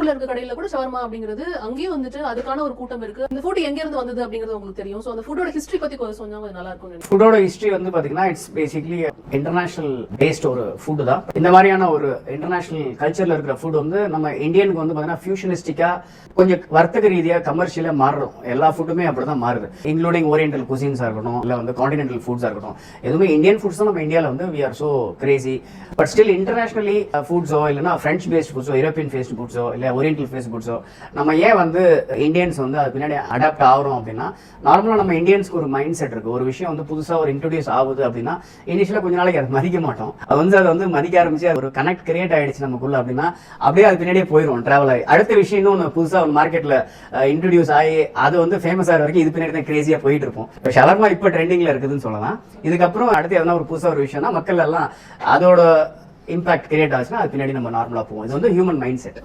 ஊர்ல இருக்க கடையில கூட ஷவர்மா அப்படிங்கிறது அங்கேயும் வந்துட்டு அதுக்கான ஒரு கூட்டம் இருக்கு. அந்த ஃபுட் எங்க இருந்து வந்தது அப்படிங்கிறது உங்களுக்கு தெரியும். சோ அந்த ஃபுட்டோட ஹிஸ்டரி பத்தி கொஞ்சம் சொன்னா கொஞ்சம் நல்லா இருக்கும். ஃபுட்டோட ஹிஸ்டரி வந்து பாத்தீங்கன்னா இட்ஸ் பேசிக்கலி இன்டர்நேஷனல் பேஸ்ட் ஒரு ஃபுட் தான். இந்த மாதிரியான ஒரு இன்டர்நேஷனல் கல்ச்சர்ல இருக்கிற ஃபுட் வந்து நம்ம இந்தியனுக்கு வந்து பாத்தீங்கன்னா ஃபியூஷனிஸ்டிக்கா கொஞ்சம் வர்த்தக ரீதியா கமர்ஷியலா மாறுறோம். எல்லா ஃபுட்டுமே அப்படிதான் மாறுது, இன்க்ளூடிங் ஓரியன்டல் குசின்ஸா இருக்கட்டும் இல்ல வந்து கான்டினென்டல் ஃபுட்ஸா இருக்கட்டும். எதுவுமே இந்தியன் ஃபுட்ஸ் தான் நம்ம இந்தியாவில் வந்து we are so crazy. But still internationally ஃபுட்ஸோ இல்லைன்னா ஃப்ரெஞ்ச் பேஸ்ட் ஃபுட்ஸோ யூரோப்பியன் பேஸ்ட் ஃபுட்ஸோ இல்லை ஓரியன்டல் பேஸ்ட் ஃபுட்ஸோ நம்ம ஏன் வந்து இந்தியன்ஸ் வந்து அது பின்னாடி அடாப்ட் ஆகிறோம் அப்படின்னா, நார்மலாக நம்ம இந்தியன்ஸ்க்கு ஒரு மைண்ட் செட் இருக்கு. ஒரு விஷயம் வந்து புதுசாக ஒரு இன்ட்ரோடியூஸ் ஆகுது அப்படின்னா இனிஷியலாக கொஞ்ச நாளைக்கு அதை மதிக்க மாட்டோம். அதை வந்து மதிக்க ஆரம்பிச்சு ஒரு கனெக்ட் கிரியேட் ஆயிடுச்சு நமக்குள்ள அப்படின்னா அப்படியே அது பின்னாடியே போயிடும் டிராவல் ஆகி. அடுத்த விஷயம் இன்னொன்று புதுசாக ஒரு மார்க்கெட்டில் இன்ட்ரோடியூஸ் ஆகி அது வந்து ஃபேமஸ் ஆகிற வரைக்கும் இது பின்னாடி தான் கிரேசியாக போயிட்டு இருக்கும். இப்போ ஷவர்மா இப்போ ட்ரெண்டிங்கில் இருக்குதுன்னு சொல்லலாம். இதுக்கப்புறம் அடுத்து எதனா ஒரு புதுசாக ஒரு விஷயம்னா மக்கள் எல்லாம் அதோட இம்பாக்ட் கிரியேட் ஆச்சுன்னா அது பின்னாடி நம்ம நார்மலாக போவோம். இது வந்து ஹியூமன் மைண்ட் செட்.